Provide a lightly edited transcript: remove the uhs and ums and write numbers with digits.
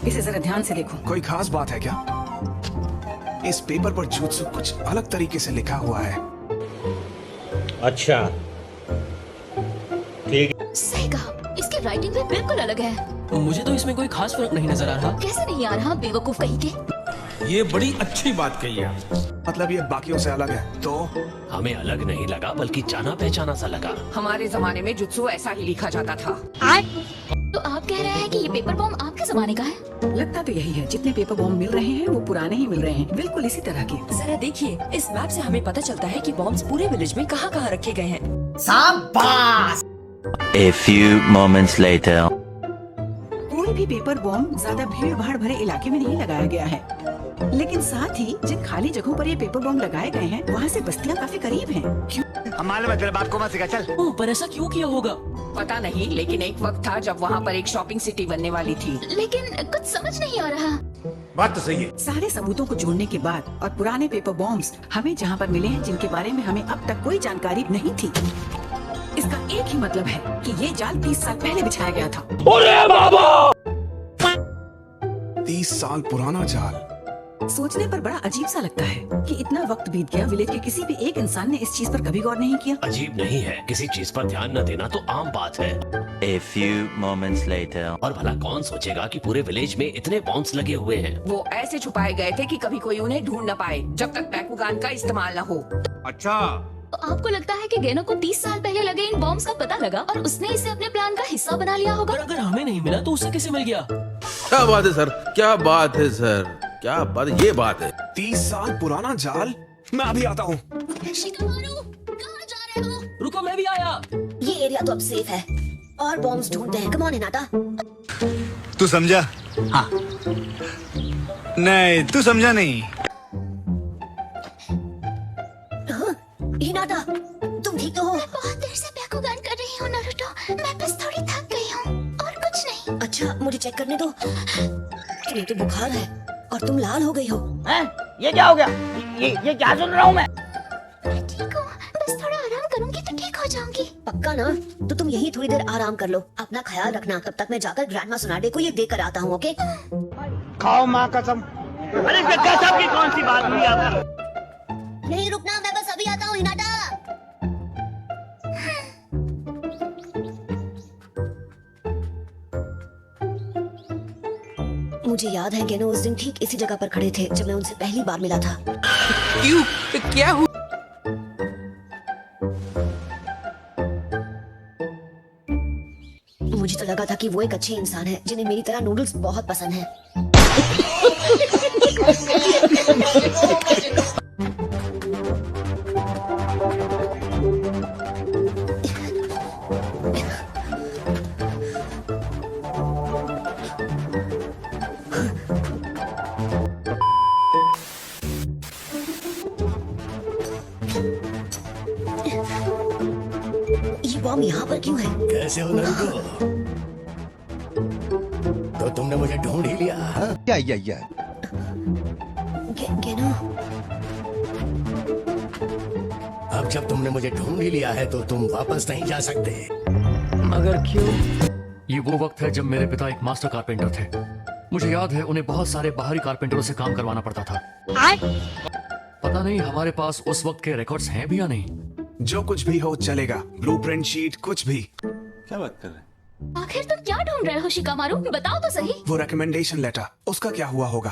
इसे जरा ध्यान से देखो। कोई खास बात है क्या? इस पेपर पर जुत्सु कुछ अलग तरीके से लिखा हुआ है। अच्छा ठीक। सही कहा, इसकी राइटिंग भी बिल्कुल अलग है। मुझे तो इसमें कोई खास फर्क नहीं नजर आ रहा। कैसे नहीं आ रहा, बेवकूफ कहीं के। ये बड़ी अच्छी बात कही है। मतलब ये बाकियों से अलग है तो? हमें अलग नहीं लगा बल्कि जाना पहचाना सा लगा। हमारे जमाने में जुत्सु ऐसा ही लिखा जाता था। तो आप कह रहे हैं कि ये पेपर बॉम्ब आपके जमाने का है? लगता तो यही है, जितने पेपर बॉम्ब मिल रहे हैं वो पुराने ही मिल रहे हैं, बिल्कुल इसी तरह के। जरा देखिए, इस मैप से हमें पता चलता है कि बॉम्ब्स पूरे विलेज में कहाँ कहाँ रखे गए हैं। A few moments later. कोई भी पेपर बॉम्ब ज्यादा भीड़ भाड़ भरे इलाके में नहीं लगाया गया है, लेकिन साथ ही जिन खाली जगहों पर ये पेपर बॉम्ब लगाए गए हैं वहाँ से बस्तियाँ काफी करीब हैं। हमारे मतलब आपको मत सिखा चल। पर ऐसा क्यों किया होगा? पता नहीं, लेकिन एक वक्त था जब वहाँ पर एक शॉपिंग सिटी बनने वाली थी। लेकिन कुछ समझ नहीं आ रहा। बात तो सही है। सारे सबूतों को जोड़ने के बाद और पुराने पेपर बॉम्ब्स हमें जहाँ पर मिले हैं, जिनके बारे में हमें अब तक कोई जानकारी नहीं थी, इसका एक ही मतलब है कि ये जाल 30 साल पहले बिछाया गया था। 30 साल पुराना जाल। सोचने पर बड़ा अजीब सा लगता है कि इतना वक्त बीत गया, विलेज के किसी भी एक इंसान ने इस चीज पर कभी गौर नहीं किया। अजीब नहीं है, किसी चीज पर ध्यान न देना तो आम बात है। A few moments later. और भला कौन सोचेगा कि पूरे विलेज में इतने बॉम्ब्स लगे हुए हैं। वो ऐसे छुपाए गए थे कि कभी कोई उन्हें ढूंढ न पाए, जब तक बैकुगान का इस्तेमाल न हो। अच्छा, तो आपको लगता है कि गेनो को 30 साल पहले लगे इन बॉम्ब्स का पता लगा और उसने इसे अपने प्लान का हिस्सा बना लिया होगा? और अगर हमें नहीं मिला तो उसे कैसे मिल गया? क्या बात है सर, क्या बात है सर, क्या बात है, ये बात है। 30 साल पुराना जाल। मैं अभी आता हूँ। शिकामारू, कहाँ जा रहे हो? रुको, मैं भी आया। ये एरिया तो अब सेफ है और बॉम्ब्स ढूंढते हैं। Come on Hinata. तू समझा? हाँ। नहीं, तू समझा नहीं। हिनाटा, तुम ठीक तो हो? मैं बहुत देर से बैकुगान कर रही हूँ नारुतो। मैं बस थोड़ी थक गई हूँ और कुछ नहीं। अच्छा, मुझे चेक करने दो। तुम्हें तो बुखार है और तुम लाल हो गई हो। ये क्या हो गया? ये क्या सुन रहा हूँ मैं? मैं ठीक हूँ, बस थोड़ा आराम करूँगी तो ठीक हो जाऊंगी। पक्का ना? तो तुम यही थोड़ी देर आराम कर लो। अपना ख्याल रखना। तब तक मैं जाकर ग्रैंडमा सोनाडे को ये देकर आता हूँ। ओके? खाओ माँ कसम। अरे इसमें कसम की कौन सी बात हुई आपको? नहीं रुकना, मैं बस अभी आता हूँ हिनाटा। मुझे याद है गेनो उस दिन ठीक इसी जगह पर खड़े थे जब मैं उनसे पहली बार मिला था। क्यों? क्या हुआ? मुझे तो लगा था कि वो एक अच्छे इंसान है जिन्हें मेरी तरह नूडल्स बहुत पसंद है। ये बॉम्ब यहाँ पर क्यों है? कैसे हो नारुतो? तो तुमने मुझे ढूंढ ही लिया, हाँ? या। गेनो, अब जब तुमने मुझे ढूंढ ही लिया है तो तुम वापस नहीं जा सकते। मगर क्यों? ये वो वक्त है जब मेरे पिता एक मास्टर कारपेंटर थे। मुझे याद है उन्हें बहुत सारे बाहरी कारपेंटरों से काम करवाना पड़ता था। पता नहीं हमारे पास उस वक्त के रिकॉर्ड्स हैं भी या नहीं। जो कुछ भी हो चलेगा, ब्लूप्रिंट शीट कुछ भी। क्या बात कर रहे हैं? आखिर तुम क्या ढूंढ रहे हो शिकामारू? बताओ तो सही। वो रिकमेंडेशन लेटर, उसका क्या हुआ होगा?